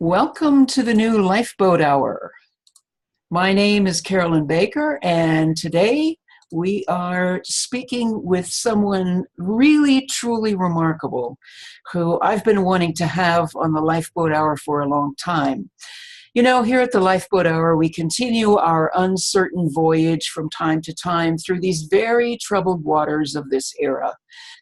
Welcome to the new Lifeboat Hour. My name is Carolyn Baker, and today we are speaking with someone really, truly remarkable who I've been wanting to have on the Lifeboat Hour for a long time. You know, here at the Lifeboat Hour, we continue our uncertain voyage from time to time through these very troubled waters of this era,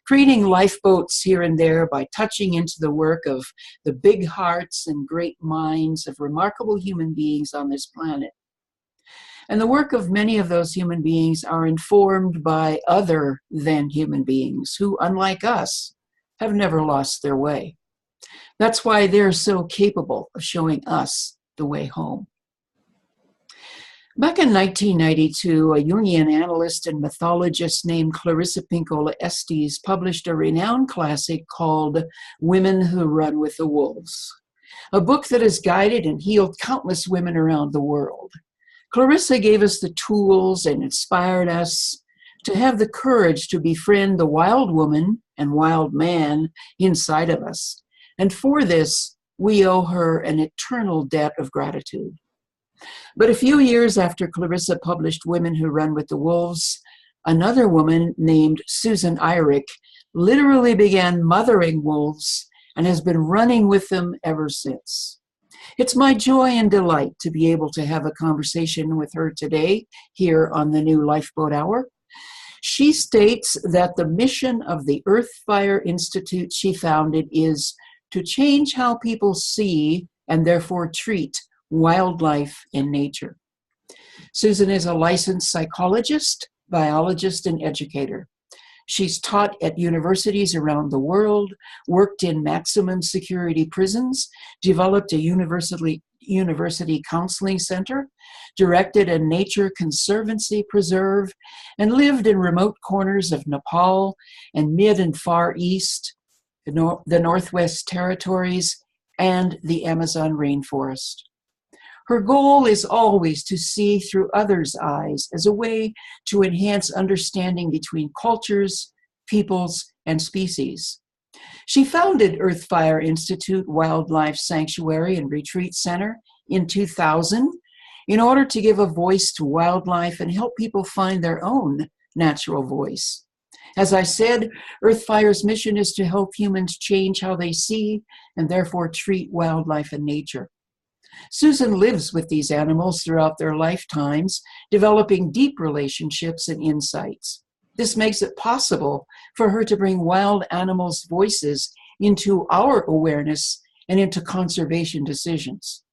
creating lifeboats here and there by touching into the work of the big hearts and great minds of remarkable human beings on this planet. And the work of many of those human beings are informed by other than human beings who, unlike us, have never lost their way. That's why they're so capable of showing us the way home. Back in 1992, a Jungian analyst and mythologist named Clarissa Pinkola Estes published a renowned classic called Women Who Run with the Wolves, a book that has guided and healed countless women around the world. Clarissa gave us the tools and inspired us to have the courage to befriend the wild woman and wild man inside of us. And for this, we owe her an eternal debt of gratitude. But a few years after Clarissa published Women Who Run with the Wolves, another woman named Susan Eirich literally began mothering wolves and has been running with them ever since. It's my joy and delight to be able to have a conversation with her today here on the new Lifeboat Hour. She states that the mission of the Earthfire Institute she founded is to change how people see and therefore treat wildlife and nature. Susan is a licensed psychologist, biologist, and educator. She's taught at universities around the world, worked in maximum security prisons, developed a university counseling center, directed a nature conservancy preserve, and lived in remote corners of Nepal and Mid and Far East, the Northwest Territories, and the Amazon rainforest. Her goal is always to see through others' eyes as a way to enhance understanding between cultures, peoples, and species. She founded Earthfire Institute Wildlife Sanctuary and Retreat Center in 2000 in order to give a voice to wildlife and help people find their own natural voice. As I said, Earthfire's mission is to help humans change how they see and therefore treat wildlife and nature. Susan lives with these animals throughout their lifetimes, developing deep relationships and insights. This makes it possible for her to bring wild animals' voices into our awareness and into conservation decisions.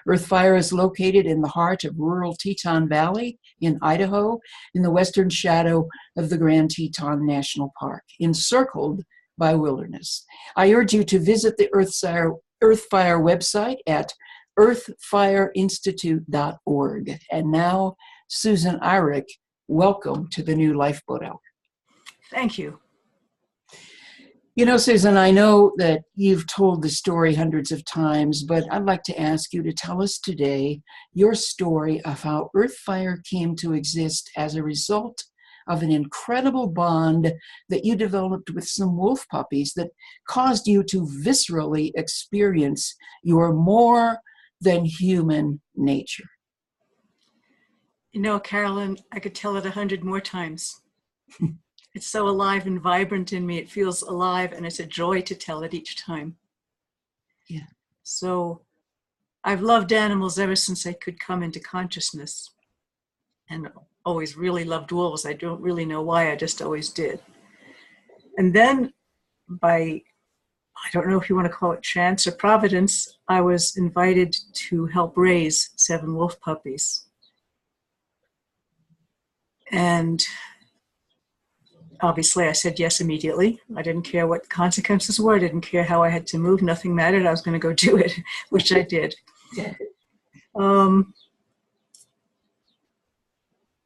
Earthfire is located in the heart of rural Teton Valley in Idaho, in the western shadow of the Grand Teton National Park, encircled by wilderness. I urge you to visit the Earthfire website at earthfireinstitute.org. And now, Susan Eirich, welcome to the new Lifeboat Hour. Thank you. You know, Susan, I know that you've told the story hundreds of times, but I'd like to ask you to tell us today your story of how Earthfire came to exist as a result of an incredible bond that you developed with some wolf puppies that caused you to viscerally experience your more than human nature. You know, Carolyn, I could tell it 100 more times. It's so alive and vibrant in me. It feels alive, and it's a joy to tell it each time. Yeah. So I've loved animals ever since I could come into consciousness, and always really loved wolves. I don't really know why, I just always did. And then I don't know if you want to call it chance or providence, I was invited to help raise 7 wolf puppies. And obviously I said yes immediately. I didn't care what the consequences were. I didn't care how I had to move. Nothing mattered. I was going to go do it, which I did.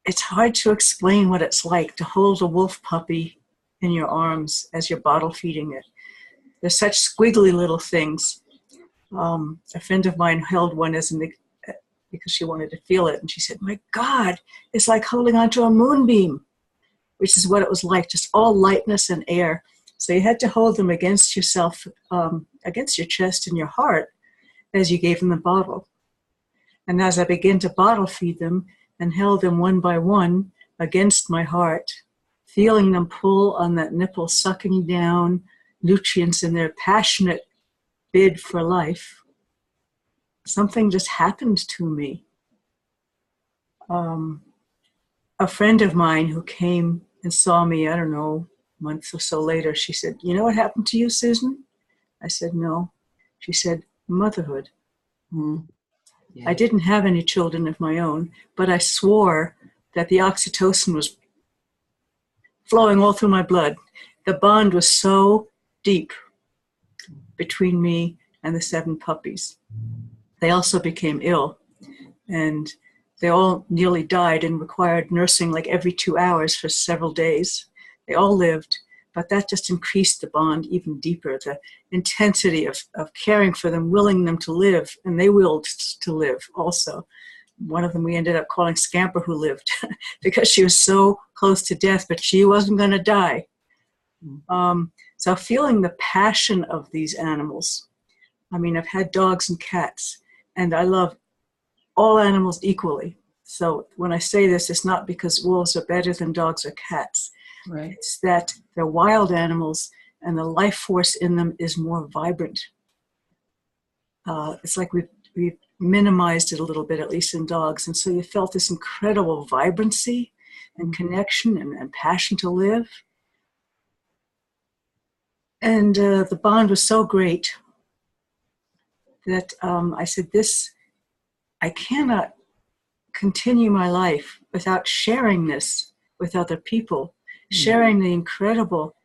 It's hard to explain what it's like to hold a wolf puppy in your arms as you're bottle feeding it. They're such squiggly little things. A friend of mine held one because she wanted to feel it, and she said, "My God, it's like holding onto a moonbeam," which is what it was like, just all lightness and air. So you had to hold them against yourself, against your chest and your heart, as you gave them the bottle. And as I began to bottle feed them and held them one by one against my heart, feeling them pull on that nipple, sucking down nutrients in their passionate bid for life, something just happened to me. A friend of mine who came and saw me, I don't know, a month or so later, she said, "You know what happened to you, Susan?" I said, "No." She said, "Motherhood." Mm. Yeah. I didn't have any children of my own, but I swore that the oxytocin was flowing all through my blood. The bond was so deep between me and the 7 puppies. They also became ill, and they all nearly died and required nursing like every 2 hours for several days. They all lived, but that just increased the bond even deeper, the intensity of caring for them, willing them to live, and they willed to live also. One of them we ended up calling Scamper, who lived, because she was so close to death, but she wasn't going to die. So feeling the passion of these animals. I mean, I've had dogs and cats, and I love all animals equally. So when I say this, it's not because wolves are better than dogs or cats. Right. It's that they're wild animals, and the life force in them is more vibrant. It's like we've minimized it a little bit, at least in dogs. And so you felt this incredible vibrancy and connection and passion to live. And the bond was so great that I said, I cannot continue my life without sharing this with other people, sharing the incredible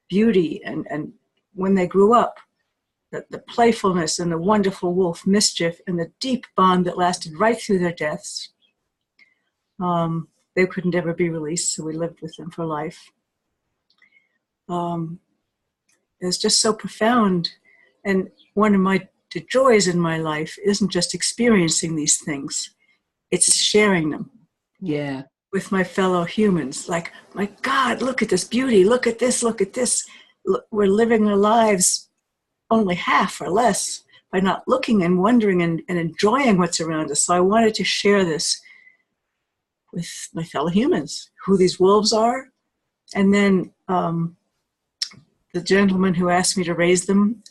beauty and when they grew up, the playfulness and the wonderful wolf mischief and the deep bond that lasted right through their deaths. They couldn't ever be released, so we lived with them for life. It was just so profound. And one of my joys in my life isn't just experiencing these things, it's sharing them. Yeah. With my fellow humans. Like, my God, look at this beauty, look at this, look at this. We're living our lives only half or less by not looking and wondering and enjoying what's around us. So I wanted to share this with my fellow humans, who these wolves are. And then the gentleman who asked me to raise them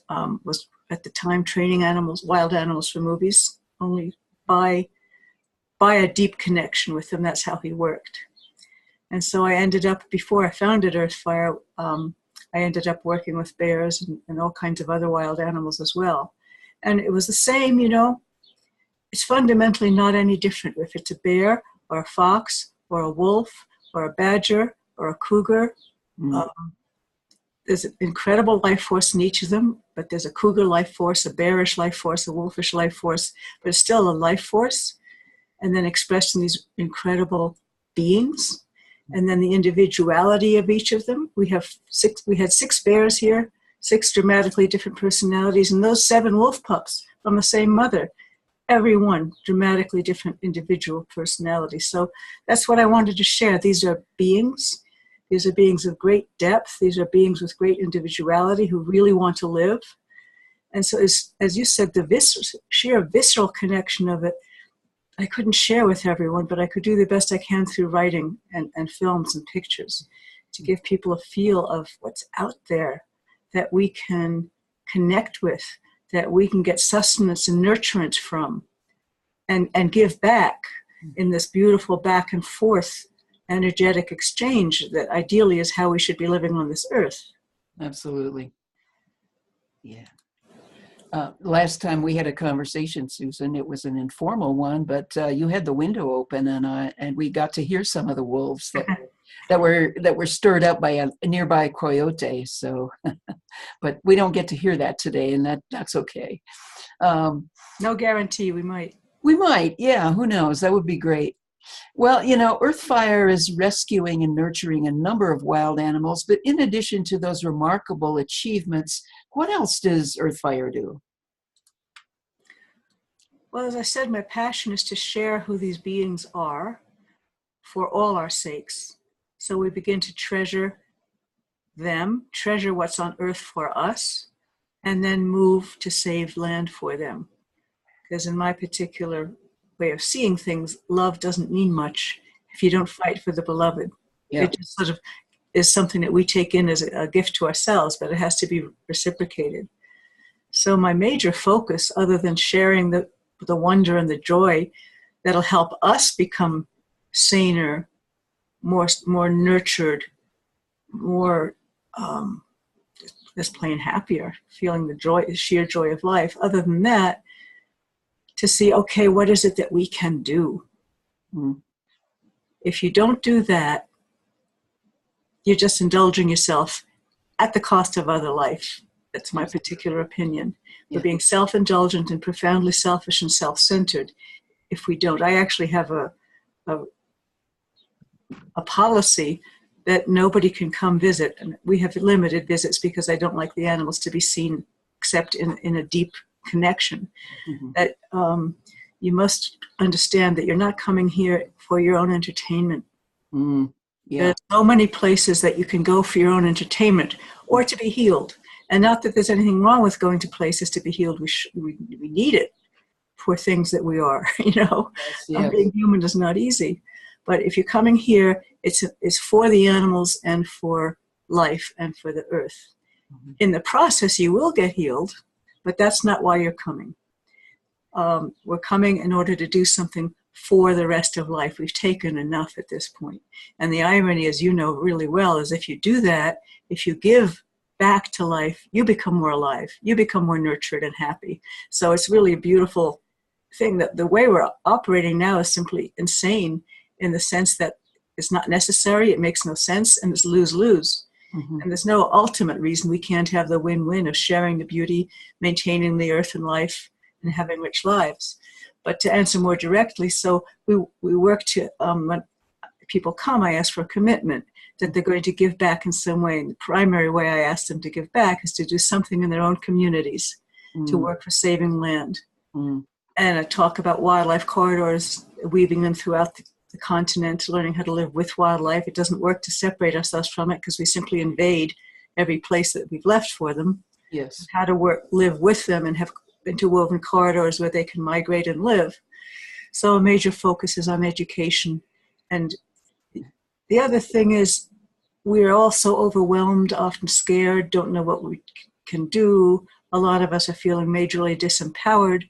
was at the time training animals, wild animals for movies, only by a deep connection with them. That's how he worked. And so I ended up, before I founded Earthfire, I ended up working with bears and all kinds of other wild animals as well. And it was the same, it's fundamentally not any different if it's a bear or a fox or a wolf or a badger or a cougar. There's an incredible life force in each of them, but there's a cougar life force, a bearish life force, a wolfish life force, but it's still a life force. And then expressed in these incredible beings. And then the individuality of each of them. We had 6 bears here, 6 dramatically different personalities, and those 7 wolf pups from the same mother, every one dramatically different individual personalities. So that's what I wanted to share. These are beings. These are beings of great depth. These are beings with great individuality who really want to live. And so as you said, the sheer visceral connection of it, I couldn't share with everyone, but I could do the best I can through writing and films and pictures to give people a feel of what's out there that we can connect with, that we can get sustenance and nurturance from, and give back in this beautiful back and forth energetic exchange that ideally is how we should be living on this earth. Absolutely. Yeah. Last time we had a conversation, Susan, it was an informal one, but you had the window open, and we got to hear some of the wolves that were stirred up by a nearby coyote. So, but we don't get to hear that today, and that's okay. No guarantee. We might. We might. Yeah. Who knows? That would be great. Well, Earthfire is rescuing and nurturing a number of wild animals, but in addition to those remarkable achievements, what else does Earthfire do? Well, as I said, my passion is to share who these beings are for all our sakes. So we begin to treasure them, treasure what's on earth for us, and then move to save land for them. because in my particular way of seeing things, love doesn't mean much if you don't fight for the beloved. Yeah. It just sort of is something that we take in as a gift to ourselves, but it has to be reciprocated. So my major focus, other than sharing the wonder and the joy that'll help us become saner, more nurtured, more just plain happier, feeling the sheer joy of life. Other than that, to see, okay, what is it that we can do? Mm. If you don't do that, you're just indulging yourself at the cost of other life. That's my particular opinion. Yeah. We're being self-indulgent and profoundly selfish and self-centered if we don't. I actually have a policy that nobody can come visit. And we have limited visits because I don't like the animals to be seen except in a deep connection. Mm-hmm. That you must understand that you're not coming here for your own entertainment. Mm. Yeah. There's so many places that you can go for your own entertainment or to be healed. And not that there's anything wrong with going to places to be healed. We need it for things that we are, Yes. Being human is not easy. But if you're coming here, it's for the animals and for life and for the earth. Mm-hmm. In the process, you will get healed, but that's not why you're coming. We're coming in order to do something for the rest of life. We've taken enough at this point. And the irony, as you know really well, is if you do that, if you give back to life, you become more alive. You become more nurtured and happy. So it's really a beautiful thing that the way we're operating now is simply insane in the sense that it's not necessary, it makes no sense, and it's lose-lose. Mm-hmm. And there's no ultimate reason we can't have the win-win of sharing the beauty, maintaining the earth and life, and having rich lives. But to answer more directly, so we work to, when people come, I ask for a commitment that they're going to give back in some way. And the primary way I ask them to give back is to do something in their own communities, to work for saving land. Mm. And I talk about wildlife corridors, weaving them throughout the continent, learning how to live with wildlife. It doesn't work to separate ourselves from it because we simply invade every place that we've left for them. Yes. How to live with them and have interwoven corridors where they can migrate and live. So a major focus is on education. And the other thing is we're all so overwhelmed, often scared, don't know what we can do. A lot of us are feeling majorly disempowered.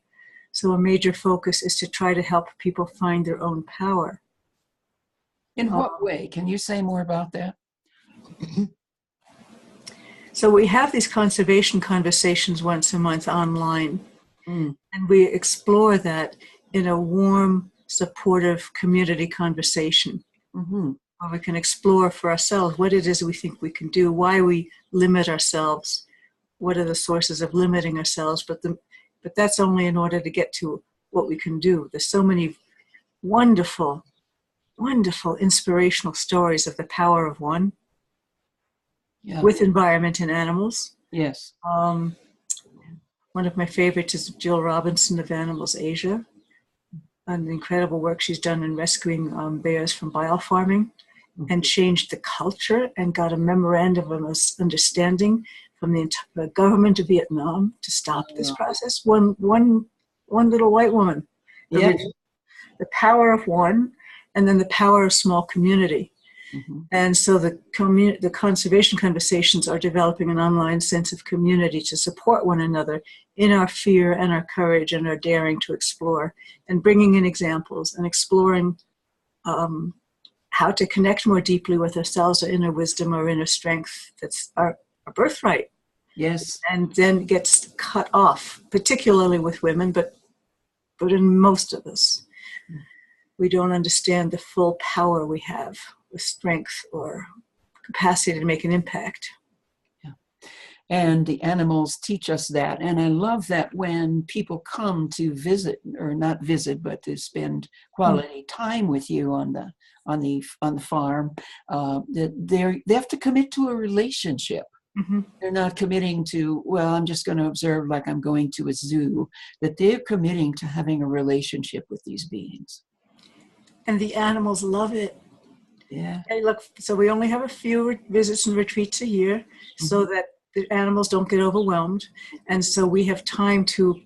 So a major focus is to try to help people find their own power. In what way? Can you say more about that? So we have these conservation conversations once a month online, and we explore that in a warm, supportive community conversation, where we can explore for ourselves what it is we think we can do, why we limit ourselves, what are the sources of limiting ourselves, but that's only in order to get to what we can do. There's so many wonderful, wonderful inspirational stories of the power of one. Yeah. With environment and animals. Yes. One of my favorites is Jill Robinson of Animals Asia, and the incredible work she's done in rescuing bears from biofarming and changed the culture and got a memorandum of understanding from the government of Vietnam to stop this process. One little white woman. Yeah. The power of one, and then the power of small community. And so the conservation conversations are developing an online sense of community to support one another in our fear and our courage and our daring to explore, and bringing in examples and exploring how to connect more deeply with ourselves, our inner wisdom, our inner strength. That's our birthright. Yes. And then gets cut off, particularly with women, but in most of us. We don't understand the full power we have, the strength or capacity to make an impact. Yeah. And the animals teach us that. And I love that when people come to visit, or not visit, but to spend quality time with you on the farm, that they have to commit to a relationship. They're not committing to, well, I'm just going to observe like I'm going to a zoo, that they're committing to having a relationship with these beings. And the animals love it. Yeah. Hey, look, so we only have a few visits and retreats a year so that the animals don't get overwhelmed. And so we have time to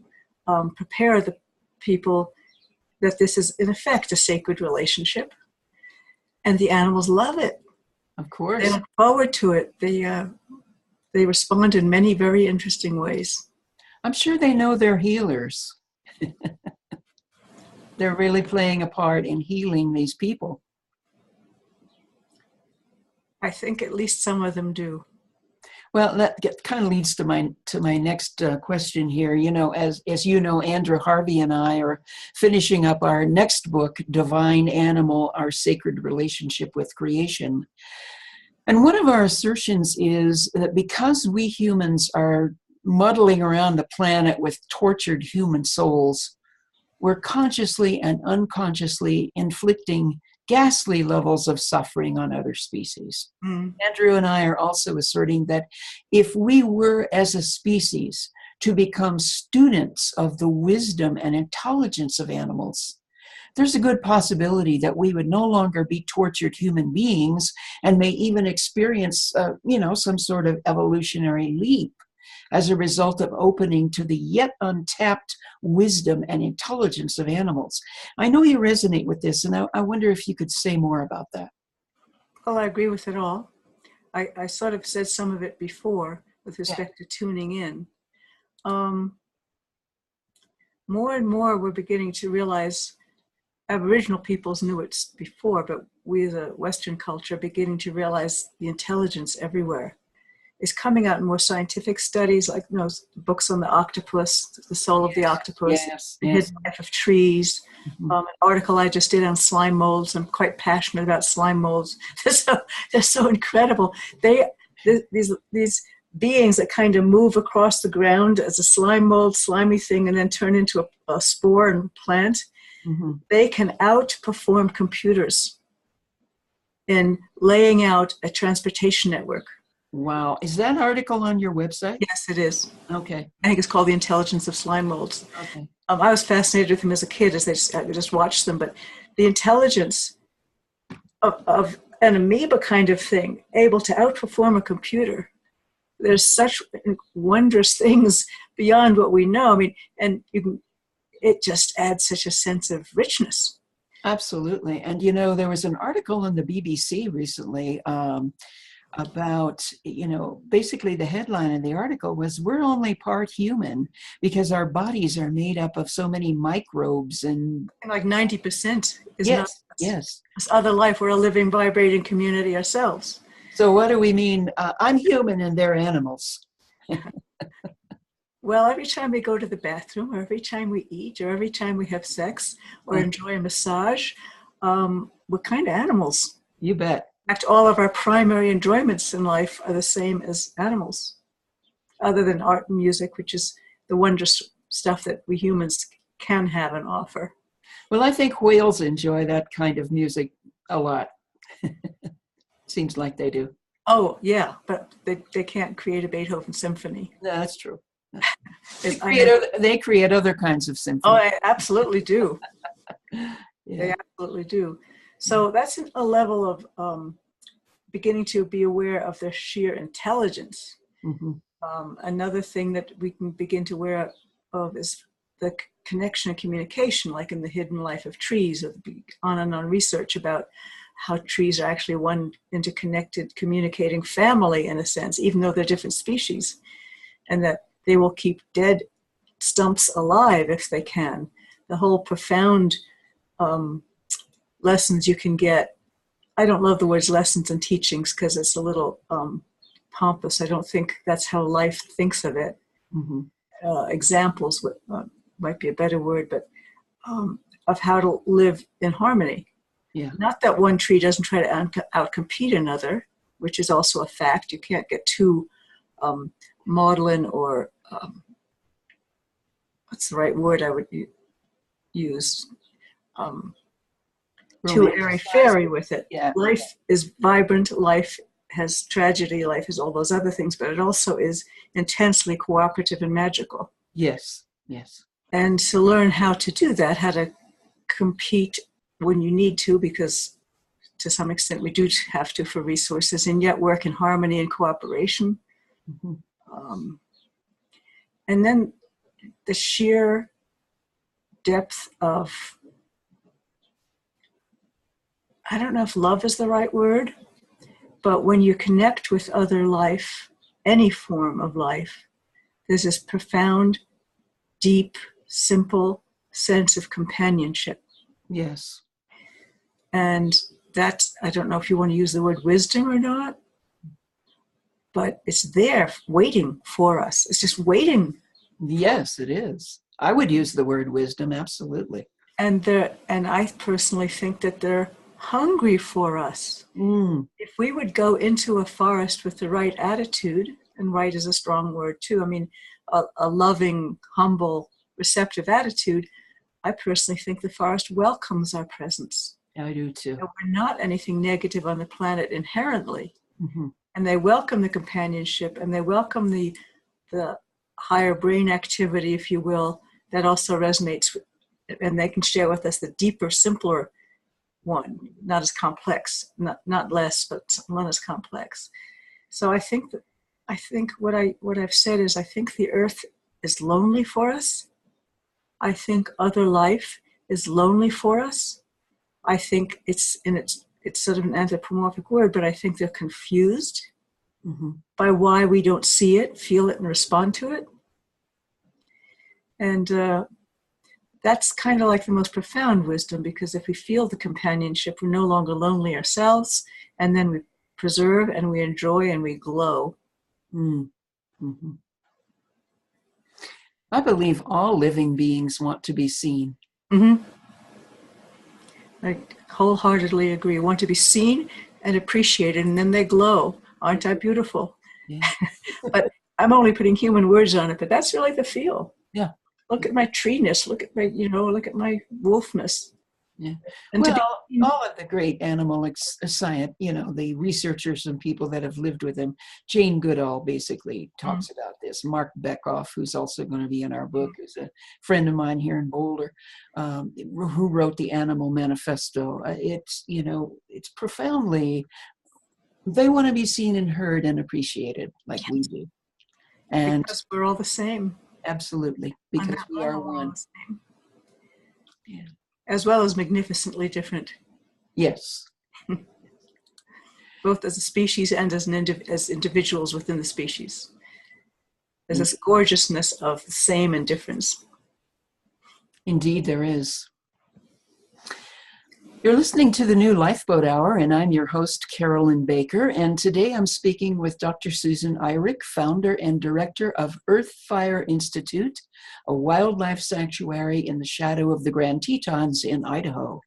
prepare the people that this is, in effect, a sacred relationship. And the animals love it. Of course. They look forward to it. They respond in many very interesting ways. I'm sure they know they're healers. They're really playing a part in healing these people. I think at least some of them do. Well, that kind of leads to my next question here. You know, as you know, Andrew Harvey and I are finishing up our next book, Divine Animal: Our Sacred Relationship with Creation. And one of our assertions is that because we humans are muddling around the planet with tortured human souls, we're consciously and unconsciously inflicting ghastly levels of suffering on other species. Andrew and I are also asserting that if we were, as a species, to become students of the wisdom and intelligence of animals, there's a good possibility that we would no longer be tortured human beings and may even experience, some sort of evolutionary leap as a result of opening to the yet untapped wisdom and intelligence of animals. I know you resonate with this, and I wonder if you could say more about that. Well, I agree with it all. I sort of said some of it before with respect to tuning in. More and more we're beginning to realize, Aboriginal peoples knew it before, but we as a Western culture are beginning to realize the intelligence everywhere. Is coming out in more scientific studies, like books on the octopus, the soul of the octopus, the hidden life of trees. An article I just did on slime molds. I'm quite passionate about slime molds. They're so incredible. These beings that kind of move across the ground as a slime mold, slimy thing, and then turn into a spore and plant. They can outperform computers in laying out a transportation network. Wow. Is that article on your website? Yes, it is. Okay. I think it's called The Intelligence of Slime Molds. Okay. I was fascinated with them as a kid as I just watched them, but the intelligence of an amoeba kind of thing, able to outperform a computer. There's such wondrous things beyond what we know. I mean, and it just adds such a sense of richness. Absolutely. And, there was an article on the BBC recently about, basically the headline of the article was, we're only part human because our bodies are made up of so many microbes and like 90% is not us. Yes. This other life, we're a living, vibrating community ourselves. So what do we mean? I'm human and they're animals. Well, every time we go to the bathroom, or every time we eat, or every time we have sex, or enjoy a massage, we're kind of animals. You bet. In fact, all of our primary enjoyments in life are the same as animals, other than art and music, which is the wondrous stuff that we humans can have and offer. Well, I think whales enjoy that kind of music a lot. Seems like they do. Oh, yeah, but they can't create a Beethoven symphony. No, that's true. They create other kinds of symphonies. Oh, I absolutely do. They absolutely do. So that's a level of beginning to be aware of their sheer intelligence. Another thing that we can begin to aware of is the connection and communication, like in the hidden life of trees, or on and on research about how trees are actually one interconnected, communicating family in a sense, even though they're different species, and that they will keep dead stumps alive if they can. The whole profound lessons you can get. I don't love the words lessons and teachings because it's a little pompous. I don't think that's how life thinks of it. Examples might be a better word, but of how to live in harmony. Yeah. Not that one tree doesn't try to outcompete another, which is also a fact. You can't get too maudlin or what's the right word I would use? Too airy-fairy with it. Yeah. Life is vibrant. Life has tragedy. Life has all those other things, but it also is intensely cooperative and magical. Yes, yes. And to learn how to do that, how to compete when you need to, because to some extent we do have to for resources, and yet work in harmony and cooperation. And then the sheer depth of, I don't know if love is the right word, but when you connect with other life, any form of life, there's this profound, deep, simple sense of companionship. Yes. And that's, I don't know if you want to use the word wisdom or not, but it's there waiting for us. It's just waiting. Yes, it is. I would use the word wisdom, absolutely. And I personally think that they're hungry for us. If we would go into a forest with the right attitude, and right is a strong word too, I mean, a loving, humble, receptive attitude, I personally think the forest welcomes our presence. I do too. And we're not anything negative on the planet inherently. Mm-hmm. And they welcome the companionship, and they welcome the higher brain activity, if you will, that also resonates, and they can share with us the deeper, simpler one, not as complex, not less, but one as complex. So I think what I've said is, I think the earth is lonely for us. I think other life is lonely for us. I think it's sort of an anthropomorphic word, but I think they're confused by why we don't see it, feel it, and respond to it. And that's kind of like the most profound wisdom, because if we feel the companionship, we're no longer lonely ourselves, and then we preserve and we enjoy and we glow. Mm-hmm. I believe all living beings want to be seen. Mm-hmm. I wholeheartedly agree. Want to be seen and appreciated, and then they glow. Aren't I beautiful? Yeah. But I'm only putting human words on it, but that's really the feel. Yeah. Look at my treeness. Look at my wolfness. Yeah. And all of the great animal science, the researchers and people that have lived with them. Jane Goodall basically talks about this. Mark Bekoff, who's also going to be in our book, is a friend of mine here in Boulder, who wrote the Animal Manifesto. It's profoundly, they want to be seen and heard and appreciated like we do. And because we're all the same. Absolutely, because we are one. Yeah. As well as magnificently different. Yes. Both as a species and as individuals within the species. There's this gorgeousness of the same and difference. Indeed, there is. You're listening to the New Lifeboat Hour, and I'm your host, Carolyn Baker. And today I'm speaking with Dr. Susan Eirich, founder and director of Earthfire Institute, a wildlife sanctuary in the shadow of the Grand Tetons in Idaho.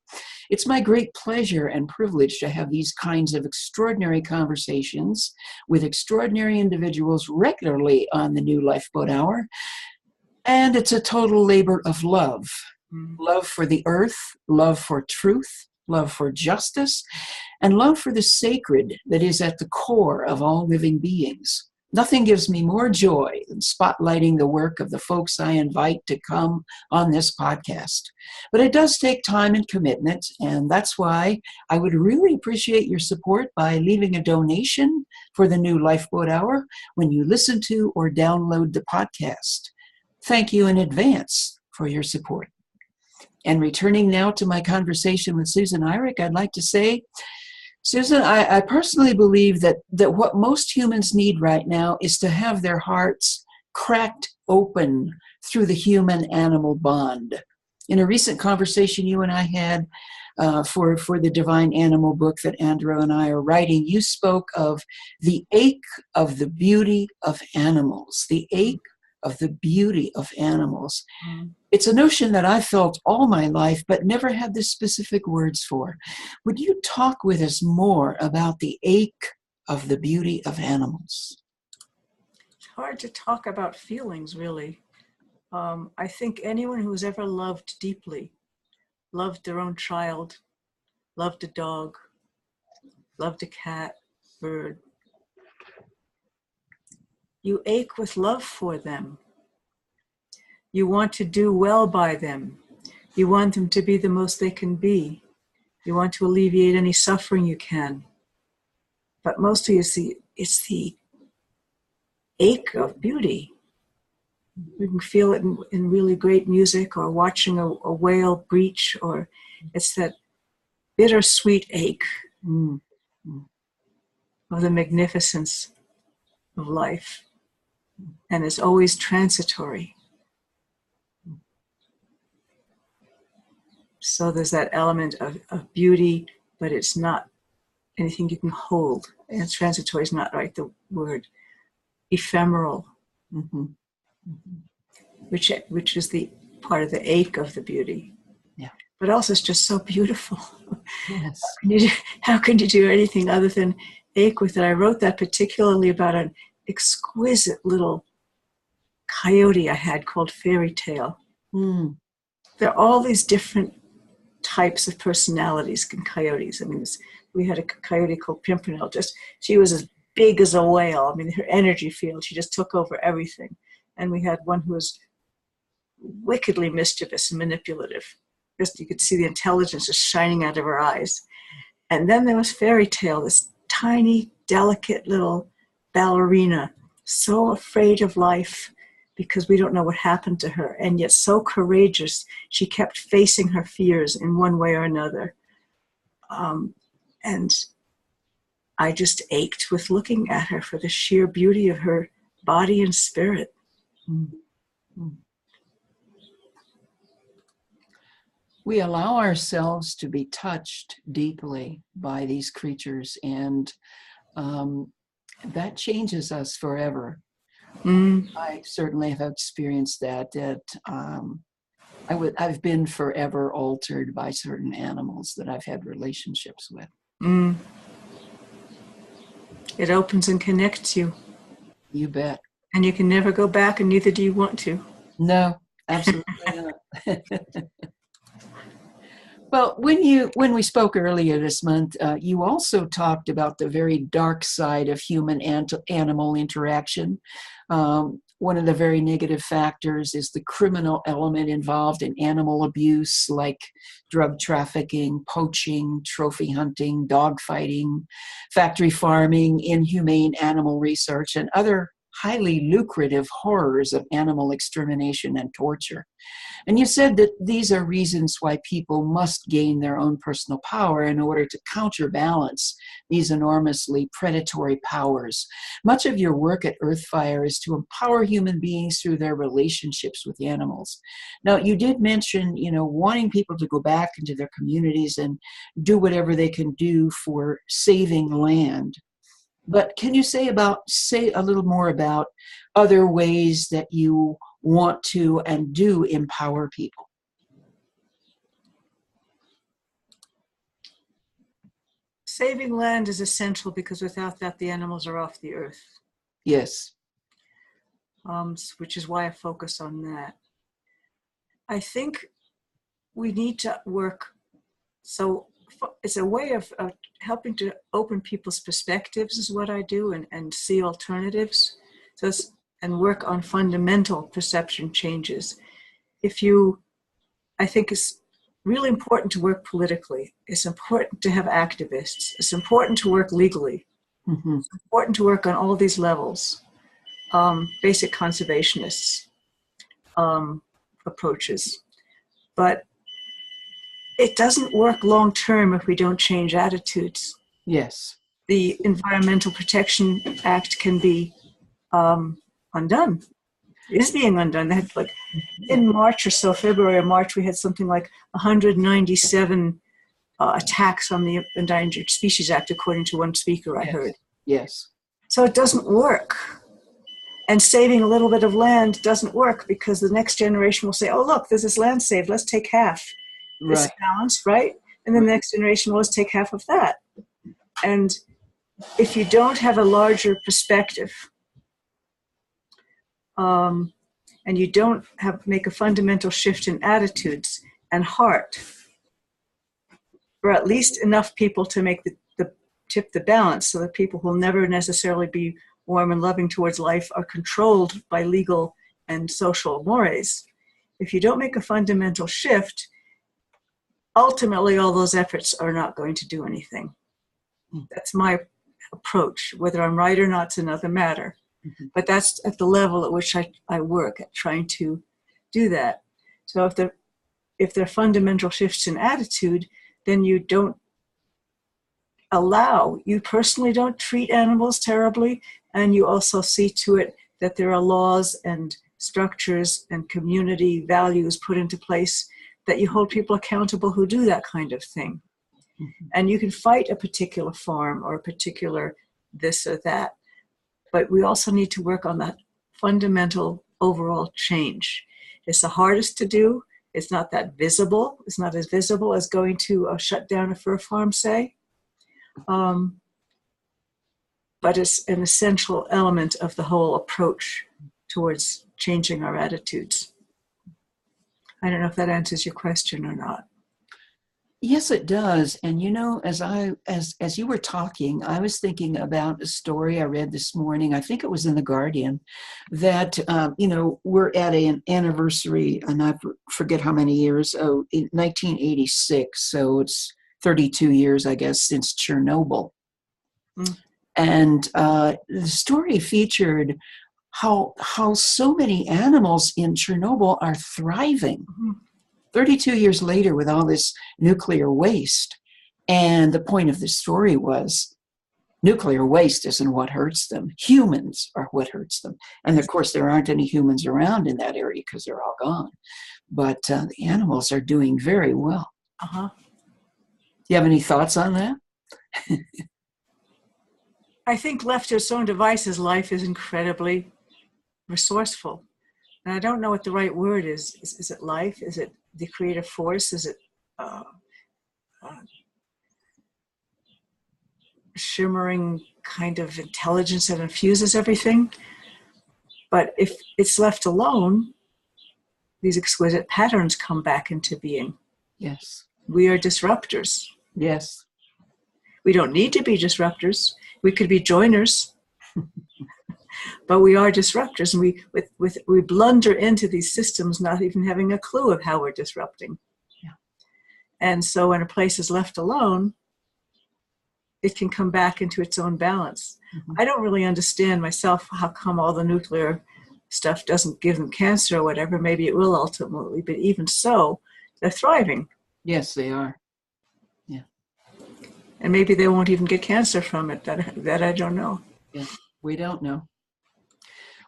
It's my great pleasure and privilege to have these kinds of extraordinary conversations with extraordinary individuals regularly on the New Lifeboat Hour. And it's a total labor of love. Love for the earth, love for truth, love for justice, and love for the sacred that is at the core of all living beings. Nothing gives me more joy than spotlighting the work of the folks I invite to come on this podcast. But it does take time and commitment, and that's why I would really appreciate your support by leaving a donation for the New Lifeboat Hour when you listen to or download the podcast. Thank you in advance for your support. And returning now to my conversation with Susan Eirich, I'd like to say, Susan, I personally believe that what most humans need right now is to have their hearts cracked open through the human-animal bond. In a recent conversation you and I had for the Divine Animal book that Andrew and I are writing, you spoke of the ache of the beauty of animals, the ache of the beauty of animals. It's a notion that I've felt all my life, but never had the specific words for. Would you talk with us more about the ache of the beauty of animals? It's hard to talk about feelings, really. I think anyone who's ever loved deeply, loved their own child, loved a dog, loved a cat, bird, you ache with love for them. You want to do well by them. You want them to be the most they can be. You want to alleviate any suffering you can. But mostly it's the ache of beauty. We can feel it in really great music, or watching a whale breach, or it's that bittersweet ache of the magnificence of life. And it's always transitory. So there's that element of beauty, but it's not anything you can hold. And transitory is not right, the word. Ephemeral, which is the part of the ache of the beauty. Yeah. But also it's just so beautiful. Yes. How can you do anything other than ache with it? I wrote that particularly about an exquisite little coyote I had called Fairy Tale. There are all these different types of personalities in coyotes. I mean, we had a coyote called Pimpernel. She was as big as a whale. I mean, her energy field, she just took over everything. And we had one who was wickedly mischievous and manipulative. Just you could see the intelligence just shining out of her eyes. And then there was Fairy Tale, this tiny, delicate little ballerina, so afraid of life because we don't know what happened to her, and yet so courageous. She kept facing her fears in one way or another. And I just ached with looking at her for the sheer beauty of her body and spirit. We allow ourselves to be touched deeply by these creatures, and that changes us forever. I certainly have experienced that I've been forever altered by certain animals that I've had relationships with. It opens and connects you. You bet. And you can never go back, and neither do you want to. No, absolutely not. Well, when we spoke earlier this month, you also talked about the very dark side of human-animal interaction. One of the very negative factors is the criminal element involved in animal abuse, like drug trafficking, poaching, trophy hunting, dogfighting, factory farming, inhumane animal research, and other highly lucrative horrors of animal extermination and torture. And you said that these are reasons why people must gain their own personal power in order to counterbalance these enormously predatory powers. Much of your work at Earthfire is to empower human beings through their relationships with animals. Now, you did mention, wanting people to go back into their communities and do whatever they can do for saving land. But can you say a little more about other ways that you want to and do empower people? Saving land is essential because without that, the animals are off the earth. Yes. Which is why I focus on that. I think we need to work. So it's a way of helping to open people's perspectives is what I do, and see alternatives. And work on fundamental perception changes. I think it's really important to work politically. It's important to have activists. It's important to work legally. It's important to work on all these levels. Basic conservationists approaches. But it doesn't work long term if we don't change attitudes. Yes. The Environmental Protection Act can be undone. It is being undone. They had in March or so, February or March, we had something like 197 attacks on the Endangered Species Act, according to one speaker I heard. Yes. So it doesn't work. And saving a little bit of land doesn't work because the next generation will say, oh, look, there's this land saved. Let's take half. It's balanced, right? And then the next generation will let's take half of that. And if you don't have a larger perspective, and you don't make a fundamental shift in attitudes and heart, or at least enough people to make tip the balance so that people who will never necessarily be warm and loving towards life are controlled by legal and social mores. If you don't make a fundamental shift, ultimately all those efforts are not going to do anything. That's my approach. Whether I'm right or not is another matter. Mhm. But that's at the level at which I work at trying to do that. So if there are fundamental shifts in attitude, then you personally don't treat animals terribly, and you also see to it that there are laws and structures and community values put into place that you hold people accountable who do that kind of thing. Mhm. And you can fight a particular farm or a particular this or that, but we also need to work on that fundamental overall change. It's the hardest to do. It's not that visible. It's not as visible as going to shut down a fur farm, say. But it's an essential element of the whole approach towards changing our attitudes. I don't know if that answers your question or not. Yes, it does. And as you were talking, I was thinking about a story I read this morning. I think it was in The Guardian, that we're at an anniversary, and I forget how many years. Oh, in 1986. So it's 32 years, I guess, since Chernobyl. Mm. And the story featured how so many animals in Chernobyl are thriving. Mm-hmm. 32 years later with all this nuclear waste. And the point of the story was nuclear waste isn't what hurts them. Humans are what hurts them. And of course, there aren't any humans around in that area because they're all gone. But the animals are doing very well. Uh-huh. Do you have any thoughts on that? I think left to its own devices, life is incredibly resourceful. And I don't know what the right word is. Is it life? Is it the creative force? Is it shimmering kind of intelligence that infuses everything? But if it's left alone, these exquisite patterns come back into being. Yes. We are disruptors. Yes. We don't need to be disruptors. We could be joiners. But we are disruptors, and we blunder into these systems not even having a clue of how we're disrupting. Yeah. And so when a place is left alone, it can come back into its own balance. Mm-hmm. I don't really understand myself how come all the nuclear stuff doesn't give them cancer or whatever. Maybe it will ultimately, but even so, they're thriving. Yes, they are. Yeah. And maybe they won't even get cancer from it. That I don't know. Yeah, we don't know.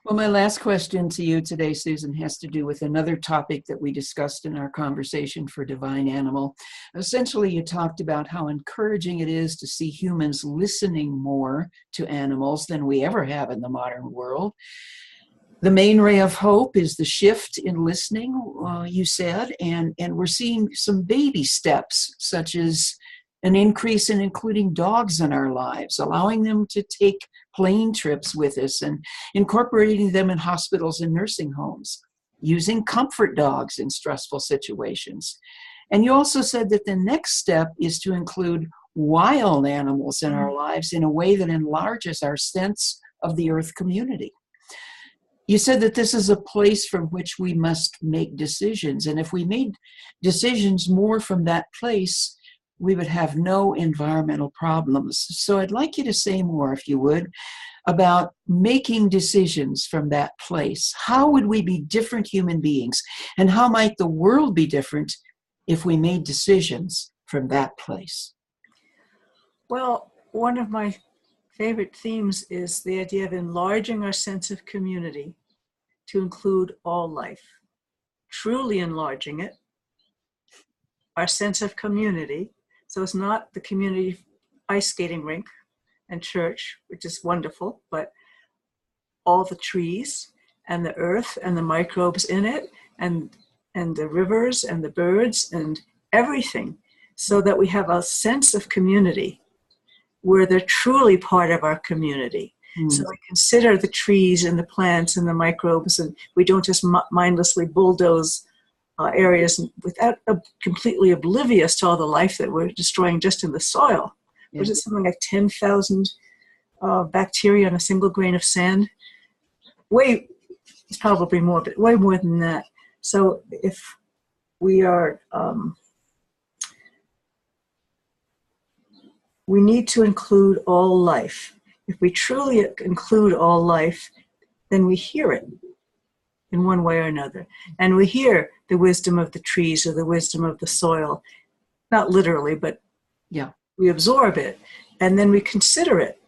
Well, my last question to you today, Susan, has to do with another topic that we discussed in our conversation for Divine Animal. Essentially, you talked about how encouraging it is to see humans listening more to animals than we ever have in the modern world. The main ray of hope is the shift in listening, you said, and we're seeing some baby steps, such as an increase in including dogs in our lives, allowing them to take plane trips with us and incorporating them in hospitals and nursing homes, using comfort dogs in stressful situations. And you also said that the next step is to include wild animals in our lives in a way that enlarges our sense of the earth community. You said that this is a place from which we must make decisions. And if we made decisions more from that place, we would have no environmental problems. So I'd like you to say more, if you would, about making decisions from that place. How would we be different human beings? And how might the world be different if we made decisions from that place? Well, one of my favorite themes is the idea of enlarging our sense of community to include all life, truly enlarging it, our sense of community. So it's not the community ice skating rink and church, which is wonderful, but all the trees and the earth and the microbes in it and the rivers and the birds and everything, so that we have a sense of community where they're truly part of our community. So we consider the trees and the plants and the microbes, and we don't just mindlessly bulldoze areas without completely oblivious to all the life that we're destroying just in the soil. Yeah. Was it something like 10,000 bacteria on a single grain of sand? It's probably more, but way more than that. So if we are, we need to include all life. If we truly include all life, then we hear it in one way or another. And we hear the wisdom of the trees or the wisdom of the soil, not literally, but Yeah. we absorb it, and then we consider it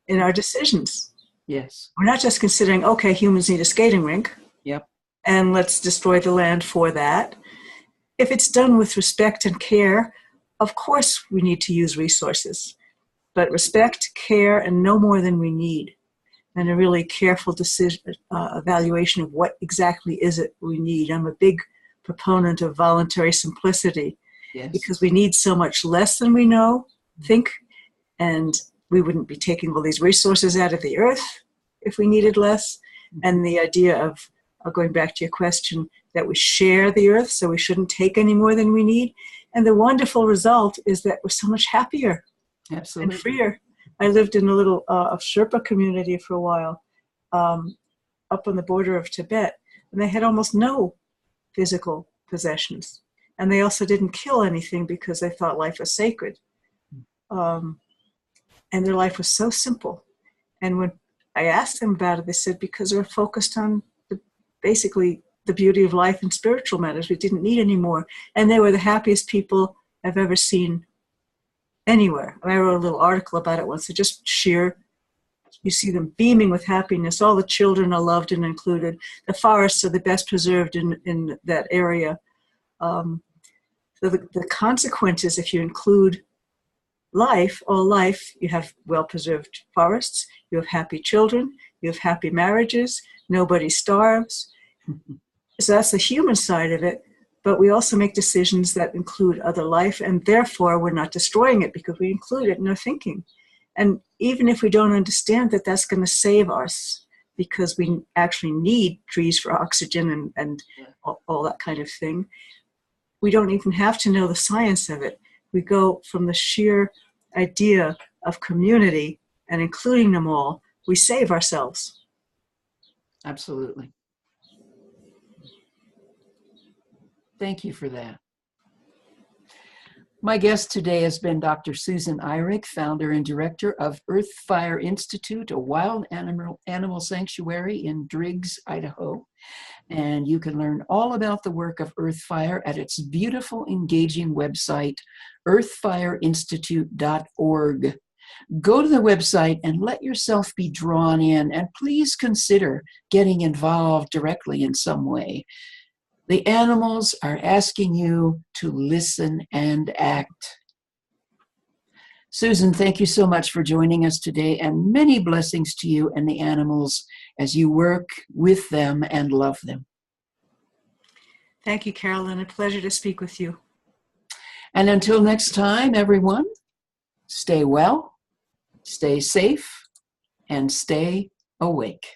in our decisions. Yes. We're not just considering, okay, humans need a skating rink, Yep. and let's destroy the land for that. If it's done with respect and care, of course we need to use resources, but respect, care, and no more than we need, and a really careful evaluation of what exactly is it we need. I'm a big proponent of voluntary simplicity, Yes. because we need so much less than we think, and we wouldn't be taking all these resources out of the earth if we needed less. And the idea of, going back to your question, that we share the earth, so we shouldn't take any more than we need. And the wonderful result is that we're so much happier. Absolutely. And freer. I lived in a little Sherpa community for a while, up on the border of Tibet, and they had almost no physical possessions. And they also didn't kill anything because they thought life was sacred. And their life was so simple. And when I asked them about it, they said because they were focused on basically the beauty of life and spiritual matters. We didn't need any more. And they were the happiest people I've ever seen anywhere. I wrote a little article about it once. Just sheer, you see them beaming with happiness. All the children are loved and included. The forests are the best preserved in that area. So the consequences, if you include all life, you have well-preserved forests, you have happy children, you have happy marriages, nobody starves. So that's the human side of it, but we also make decisions that include other life, and therefore we're not destroying it because we include it in our thinking. And even if we don't understand that that's going to save us, because we actually need trees for oxygen and all that kind of thing, we don't even have to know the science of it. We go from the sheer idea of community and including them all, we save ourselves. Absolutely. Thank you for that. My guest today has been Dr. Susan Eirich, founder and director of Earthfire Institute, a wild animal sanctuary in Driggs, Idaho. And you can learn all about the work of Earthfire at its beautiful, engaging website, earthfireinstitute.org. Go to the website and let yourself be drawn in, and please consider getting involved directly in some way. The animals are asking you to listen and act. Susan, thank you so much for joining us today, and many blessings to you and the animals as you work with them and love them. Thank you, Carolyn. A pleasure to speak with you. And until next time, everyone, stay well, stay safe, and stay awake.